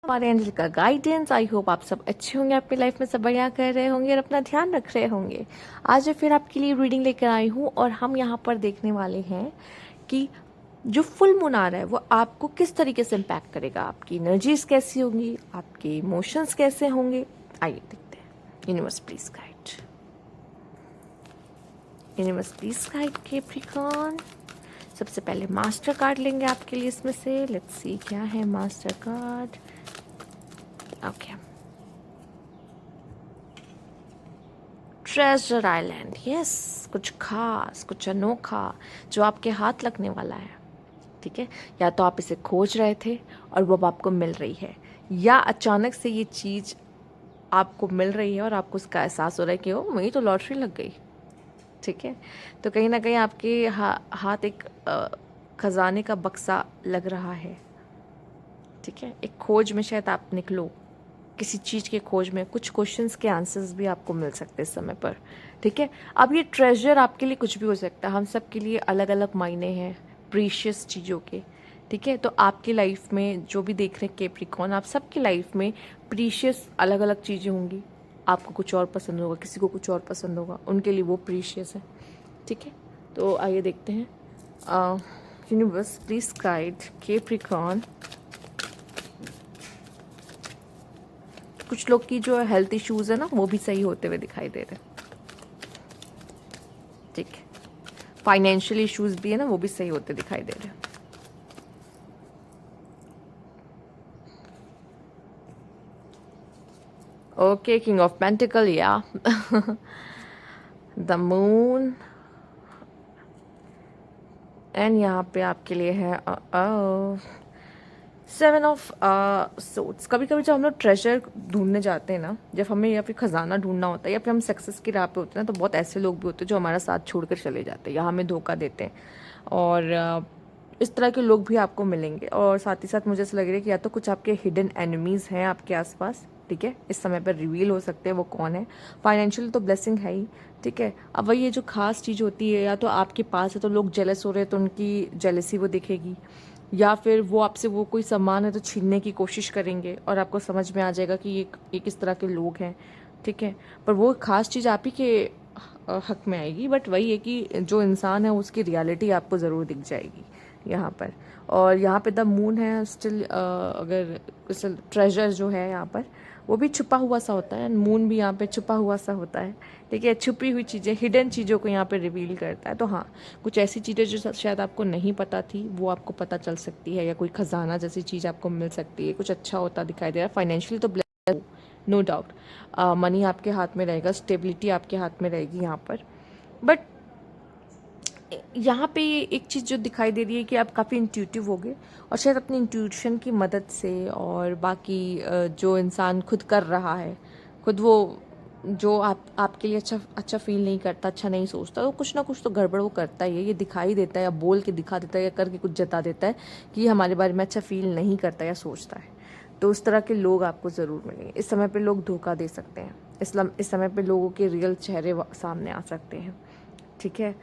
हमारे एंजल का guidance. I hope आप सब अच्छे होंगे, आपकी लाइफ में सब बढ़िया कर रहे होंगे और अपना ध्यान रख रहे होंगे। आज मैं फिर आपके लिए रीडिंग लेकर आई हूँ और हम यहाँ पर देखने वाले हैं कि जो फुल मून आ रहा है वो आपको किस तरीके से इम्पैक्ट करेगा, आपकी एनर्जीज कैसी होंगी, आपके इमोशंस कैसे होंगे। आइए देखते हैं। Universe please guide, universe please guide Capricorn. सबसे पहले मास्टर कार्ड लेंगे आपके लिए इसमें से। लेट्स सी क्या है master card. Okay, treasure island. Yes, कुछ खास, कुछ अनोखा जो आपके हाथ लगने वाला है। ठीक है, या तो आप इसे खोज रहे थे और वो अब आपको मिल रही है, या अचानक से ये चीज़ आपको मिल रही है और आपको उसका एहसास हो रहा है कि ओ मेरी तो लॉटरी लग गई। ठीक है, तो कहीं ना कहीं आपके हाथ एक खजाने का बक्सा लग रहा है। ठीक है, एक खोज में शायद आप निकलो, किसी चीज़ के खोज में। कुछ क्वेश्चंस के आंसर्स भी आपको मिल सकते हैं इस समय पर। ठीक है, अब ये ट्रेजर आपके लिए कुछ भी हो सकता है, हम सब के लिए अलग अलग मायने हैं प्रीशियस चीज़ों के। ठीक है, तो आपकी लाइफ में जो भी देख रहे हैं कैप्रिकॉर्न, आप सबकी लाइफ में प्रीशियस अलग अलग चीज़ें होंगी। आपको कुछ और पसंद होगा, किसी को कुछ और पसंद होगा, उनके लिए वो प्रीशियस है। ठीक है, तो आइए देखते हैं। Universe please guide Capricorn. कुछ लोग की जो हेल्थ इश्यूज है ना वो भी सही होते हुए दिखाई दे रहे हैं। ठीक है, फाइनेंशियल इश्यूज भी है ना, वो भी सही होते दिखाई दे रहे हैं। ओके, किंग ऑफ पेंटिकल, या द मून। एंड यहाँ पे आपके लिए है सेवन ऑफ सोट्स। कभी कभी जब हम लोग ट्रेजर ढूंढने जाते हैं ना, जब हमें या फिर खजाना ढूंढना होता है या फिर हम सक्सेस की राह पे होते हैं ना, तो बहुत ऐसे लोग भी होते हैं जो हमारा साथ छोड़कर चले जाते हैं या हमें धोखा देते हैं। और इस तरह के लोग भी आपको मिलेंगे। और साथ ही साथ मुझे ऐसा लग रहा है कि या तो कुछ आपके हिडन एनिमीज़ हैं आपके आसपास। ठीक है, इस समय पर रिवील हो सकते हैं वो कौन है। फाइनेंशियल तो ब्लेसिंग है ही। ठीक है, अब वही ये जो खास चीज़ होती है, या तो आपके पास है तो लोग जेलस हो रहे हैं तो उनकी जेलसी वो दिखेगी, या फिर वो आपसे वो कोई सामान है तो छीनने की कोशिश करेंगे और आपको समझ में आ जाएगा कि ये किस तरह के लोग हैं। ठीक है, पर वो खास चीज़ आप ही के हक में आएगी, बट वही है कि जो इंसान है उसकी रियलिटी आपको ज़रूर दिख जाएगी यहाँ पर। और यहाँ पे द मून है स्टिल। अगर ट्रेजर जो है यहाँ पर वो भी छुपा हुआ सा होता है, मून भी यहाँ पे छुपा हुआ सा होता है। ठीक है, छुपी हुई चीज़ें, हिडन चीज़ों को यहाँ पे रिवील करता है। तो हाँ, कुछ ऐसी चीज़ें जो शायद आपको नहीं पता थी वो आपको पता चल सकती है, या कोई खजाना जैसी चीज़ आपको मिल सकती है। कुछ अच्छा होता दिखाई दे रहा है। फाइनेंशियली तो ब्लेस्ड, नो डाउट। मनी आपके हाथ में रहेगा, स्टेबिलिटी आपके हाथ में रहेगी यहाँ पर। बट यहाँ पे एक चीज़ जो दिखाई दे रही है कि आप काफ़ी इंट्यूटिव होगे और शायद अपनी इंट्यूशन की मदद से, और बाकी जो इंसान खुद कर रहा है, खुद वो जो आपके लिए अच्छा अच्छा फील नहीं करता, अच्छा नहीं सोचता, तो कुछ ना कुछ तो गड़बड़ वो करता ही है। ये दिखाई देता है, या बोल के दिखा देता है, या करके कुछ जता देता है कि ये हमारे बारे में अच्छा फील नहीं करता या सोचता है। तो उस तरह के लोग आपको ज़रूर मिलेंगे। इस समय पे लोग धोखा दे सकते हैं। इस समय पे लोगों के रियल चेहरे सामने आ सकते हैं। ठीक है,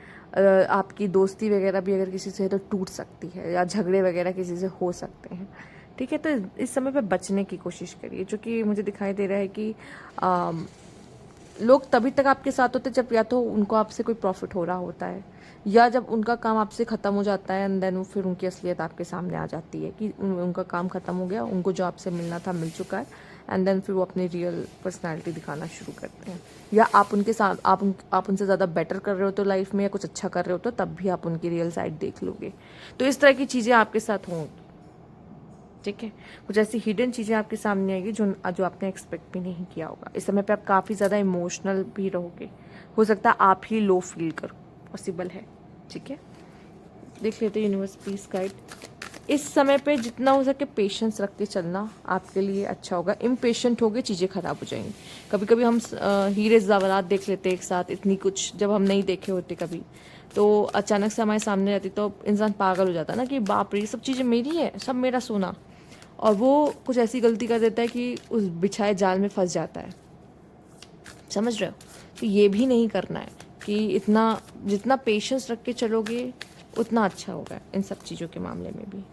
आपकी दोस्ती वगैरह भी अगर किसी से है तो टूट सकती है, या झगड़े वगैरह किसी से हो सकते हैं। ठीक है, तो इस समय पे बचने की कोशिश करिए। जो कि मुझे दिखाई दे रहा है कि लोग तभी तक आपके साथ होते जब या तो उनको आपसे कोई प्रॉफिट हो रहा होता है, या जब उनका काम आपसे ख़त्म हो जाता है, एंड देन फिर उनकी असलियत आपके सामने आ जाती है कि उनका काम ख़त्म हो गया, उनको जो आपसे मिलना था मिल चुका है, एंड देन फिर वो अपनी रियल पर्सनालिटी दिखाना शुरू करते हैं। या आप उनके साथ आप उनसे ज़्यादा बेटर कर रहे हो तो लाइफ में, या कुछ अच्छा कर रहे हो तो तब भी आप उनकी रियल साइड देख लोगे। तो इस तरह की चीज़ें आपके साथ होंगी। ठीक है, कुछ ऐसी हिडन चीज़ें आपके सामने आएगी जो जो आपने एक्सपेक्ट भी नहीं किया होगा। इस समय पे आप काफ़ी ज़्यादा इमोशनल भी रहोगे, हो सकता है आप ही लो फील करो, पॉसिबल है। ठीक है, देख लेते हैं यूनिवर्स प्लीज गाइड। इस समय पे जितना हो सके पेशेंस रख के चलना आपके लिए अच्छा होगा। इम्पेशेंट होगे चीज़ें खराब हो जाएंगी। कभी कभी हम हीरे ज़वारात देख लेते हैं एक साथ, इतनी कुछ जब हम नहीं देखे होते कभी, तो अचानक से हमारे सामने रहती तो इंसान पागल हो जाता है ना कि बाप रे ये सब चीज़ें मेरी है, सब मेरा सोना। और वो कुछ ऐसी गलती कर देता है कि उस बिछाए जाल में फंस जाता है। समझ रहे हो? तो ये भी नहीं करना है कि इतना, जितना पेशेंस रख के चलोगे उतना अच्छा होगा इन सब चीज़ों के मामले में भी।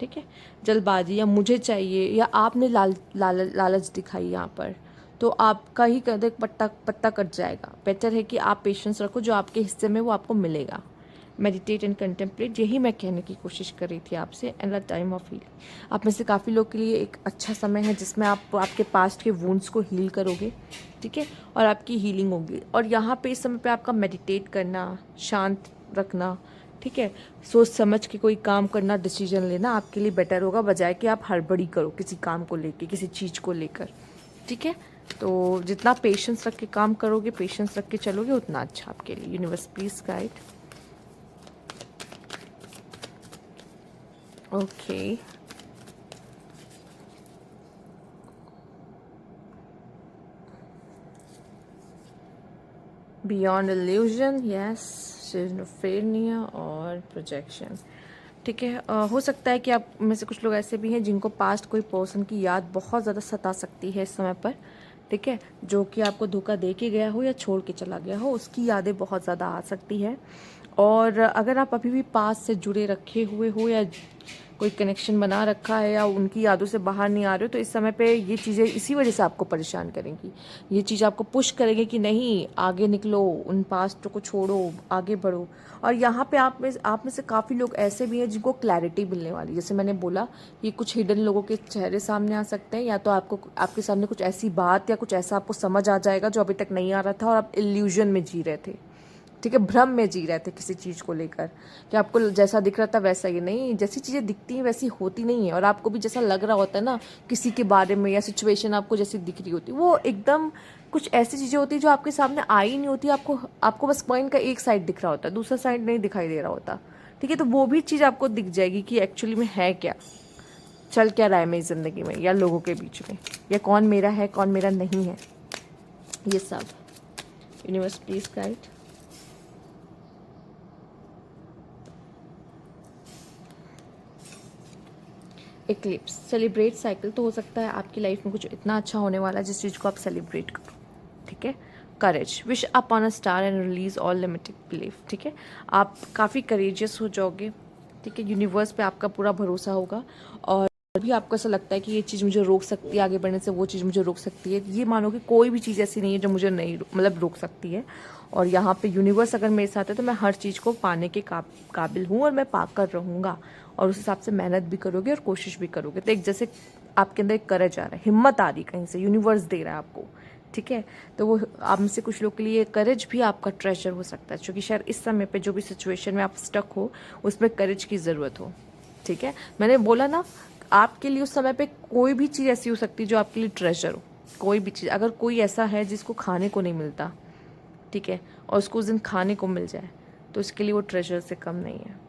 ठीक है, जल्दबाजी या मुझे चाहिए या आपने लालच दिखाई यहाँ पर, तो आपका ही कदे पत्ता पत्ता कट जाएगा। बेटर है कि आप पेशेंस रखो, जो आपके हिस्से में वो आपको मिलेगा। मेडिटेट एंड कंटेम्पलेट, यही मैं कहने की कोशिश कर रही थी आपसे। And a time of healing, आप में से काफ़ी लोग के लिए एक अच्छा समय है जिसमें आप आपके पास्ट के वुंड्स को हील करोगे, ठीक है, और आपकी हीलिंग होगी। और यहाँ पे इस समय पे आपका मेडिटेट करना, शांत रखना, ठीक है, सोच समझ के कोई काम करना, डिसीजन लेना आपके लिए बेटर होगा, बजाय कि आप हड़बड़ी करो किसी काम को लेके, किसी चीज़ को लेकर, ठीक है। तो जितना पेशेंस रख के काम करोगे, पेशेंस रख के चलोगे, उतना अच्छा आपके लिए। Universe please guide. Okay, beyond illusion, yes, schizophrenia और प्रोजेक्शन, ठीक है। हो सकता है कि आप में से कुछ लोग ऐसे भी हैं जिनको पास्ट कोई पर्सन की याद बहुत ज़्यादा सता सकती है इस समय पर, ठीक है, जो कि आपको धोखा दे के गया हो या छोड़ के चला गया हो, उसकी यादें बहुत ज़्यादा आ सकती है। और अगर आप अभी भी पास्ट से जुड़े रखे हुए हो या कोई कनेक्शन बना रखा है या उनकी यादों से बाहर नहीं आ रहे हो, तो इस समय पे ये चीज़ें इसी वजह से आपको परेशान करेंगी। ये चीज़ आपको पुश करेगी कि नहीं, आगे निकलो, उन पास्ट को छोड़ो, आगे बढ़ो। और यहाँ पे आप में से काफ़ी लोग ऐसे भी हैं जिनको क्लैरिटी मिलने वाली, जैसे मैंने बोला कि कुछ हिडन लोगों के चेहरे सामने आ सकते हैं, या तो आपको आपके सामने कुछ ऐसी बात या कुछ ऐसा आपको समझ आ जाएगा जो अभी तक नहीं आ रहा था और आप इल्यूजन में जी रहे थे, ठीक है, भ्रम में जी रहे थे किसी चीज़ को लेकर, कि आपको जैसा दिख रहा था वैसा ही नहीं, जैसी चीज़ें दिखती हैं वैसी होती नहीं है। और आपको भी जैसा लग रहा होता है ना किसी के बारे में, या सिचुएशन आपको जैसी दिख रही होती है, वो एकदम कुछ ऐसी चीज़ें होती है जो आपके सामने आई नहीं होती, आपको बस पॉइंट का एक साइड दिख रहा होता है, दूसरा साइड नहीं दिखाई दे रहा होता, ठीक है। तो वो भी चीज़ आपको दिख जाएगी कि एक्चुअली में है क्या, चल क्या रहा है मेरी ज़िंदगी में या लोगों के बीच में, या कौन मेरा है कौन मेरा नहीं है, ये सब। Universe please guide. Eclipse, celebrate cycle, तो हो सकता है आपकी लाइफ में कुछ इतना अच्छा होने वाला है जिस चीज़ को आप सेलिब्रेट करो, ठीक है। Courage, wish upon a star and release all limited belief, ठीक है। आप काफ़ी करेजियस हो जाओगे, ठीक है, यूनिवर्स पे आपका पूरा भरोसा होगा। और भी आपको ऐसा लगता है कि ये चीज़ मुझे रोक सकती है आगे बढ़ने से, वो चीज़ मुझे रोक सकती है, ये मानो कि कोई भी चीज़ ऐसी नहीं है जो मुझे नहीं मतलब रोक सकती है। और यहाँ पे यूनिवर्स अगर मेरे साथ है तो मैं हर चीज़ को पाने के काबिल हूँ और मैं पाकर रहूँगा। और उस हिसाब से मेहनत भी करोगे और कोशिश भी करोगे। तो एक जैसे आपके अंदर एक करेज आ रहा है, हिम्मत आ रही कहीं से, यूनिवर्स दे रहा है आपको, ठीक है। तो वो आप में से कुछ लोग के लिए करेज भी आपका ट्रेजर हो सकता है, क्योंकि शायद इस समय पे जो भी सिचुएशन में आप स्टक हो उसमें करेज की ज़रूरत हो, ठीक है। मैंने बोला ना, आपके लिए उस समय पे कोई भी चीज़ ऐसी हो सकती है जो आपके लिए ट्रेजर हो, कोई भी चीज़। अगर कोई ऐसा है जिसको खाने को नहीं मिलता, ठीक है, और उसको उस दिन खाने को मिल जाए, तो उसके लिए वो ट्रेजर से कम नहीं है,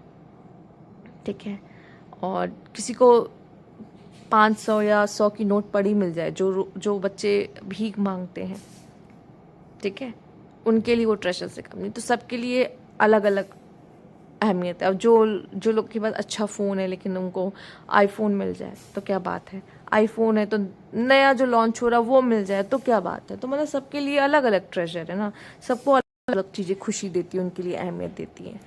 ठीक है। और किसी को 500 या 100 की नोट पड़ी मिल जाए, जो जो बच्चे भीख मांगते हैं, ठीक है, उनके लिए वो ट्रेजर से कम नहीं। तो सबके लिए अलग अलग अहमियत है। अब जो जो लोग के पास अच्छा फ़ोन है लेकिन उनको आईफोन मिल जाए तो क्या बात है, आईफोन है तो नया जो लॉन्च हो रहा है वो मिल जाए तो क्या बात है। तो मतलब सबके लिए अलग अलग ट्रेजर है ना, सबको अलग अलग चीज़ें खुशी देती हैं, उनके लिए अहमियत देती हैं।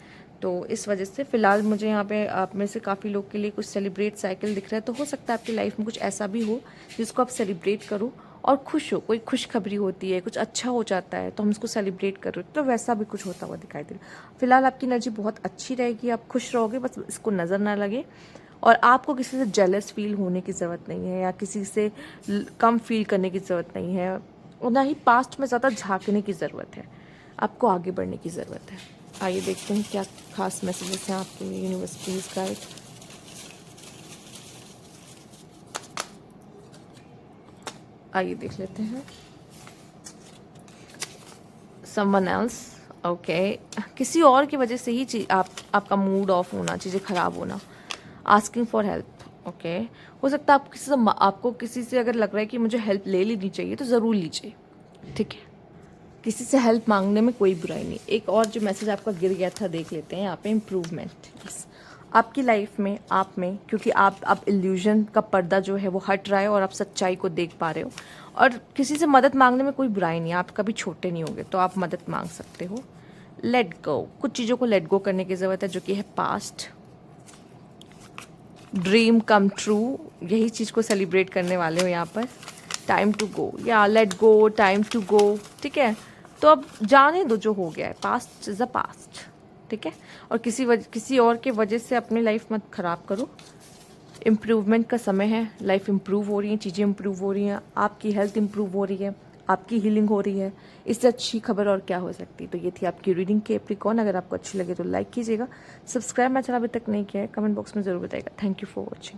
तो इस वजह से फ़िलहाल मुझे यहाँ पे आप में से काफ़ी लोग के लिए कुछ सेलिब्रेट साइकिल दिख रहा है। तो हो सकता है आपकी लाइफ में कुछ ऐसा भी हो जिसको आप सेलिब्रेट करो और खुश हो। कोई खुशखबरी होती है, कुछ अच्छा हो जाता है तो हम उसको सेलिब्रेट करो, तो वैसा भी कुछ होता हुआ दिखाई दे रहा है। फिलहाल आपकी एनर्जी बहुत अच्छी रहेगी, आप खुश रहोगे, बस इसको नज़र ना लगे। और आपको किसी से जेलस फील होने की ज़रूरत नहीं है या किसी से कम फील करने की ज़रूरत नहीं है, और ना ही पास्ट में ज़्यादा झांकने की ज़रूरत है। आपको आगे बढ़ने की ज़रूरत है। आइए देखते हैं क्या खास मैसेजेस हैं आपके लिए। Universe please guide. आइए देख लेते हैं। समवन एल्स, ओके, किसी और की वजह से ही आपका मूड ऑफ होना, चीज़ें ख़राब होना। आस्किंग फॉर हेल्प, ओके, हो सकता है आपको किसी से अगर लग रहा है कि मुझे हेल्प ले लेनी चाहिए तो ज़रूर लीजिए, ठीक है। किसी से हेल्प मांगने में कोई बुराई नहीं। एक और जो मैसेज आपका गिर गया था देख लेते हैं यहाँ पे। इम्प्रूवमेंट, यस, आपकी लाइफ में आप में, क्योंकि आप इल्यूजन का पर्दा जो है वो हट रहा है और आप सच्चाई को देख पा रहे हो। और किसी से मदद मांगने में कोई बुराई नहीं है, आप कभी छोटे नहीं होंगे तो आप मदद मांग सकते हो। लेट गो, कुछ चीज़ों को लेट गो करने की ज़रूरत है जो कि है पास्ट। ड्रीम कम ट्रू, यही चीज़ को सेलिब्रेट करने वाले हो यहाँ पर। टाइम टू गो, या let go, time to go, ठीक है। तो अब जाने दो, जो हो गया है पास्ट इज़ अ पास्ट, ठीक है। और किसी और के वजह से अपनी लाइफ मत ख़राब करो। इम्प्रूवमेंट का समय है, लाइफ इम्प्रूव हो रही है, चीज़ें इम्प्रूव हो रही हैं, आपकी हेल्थ इम्प्रूव हो रही है, आपकी हीलिंग हो रही है। इससे अच्छी खबर और क्या हो सकती है। तो ये थी आपकी रीडिंग कैप्रिकॉर्न। अगर आपको अच्छी लगे तो लाइक कीजिएगा, सब्सक्राइब मेरा चैनल अभी तक नहीं किया है, कमेंट बॉक्स में ज़रूर बताइएगा। Thank you for watching.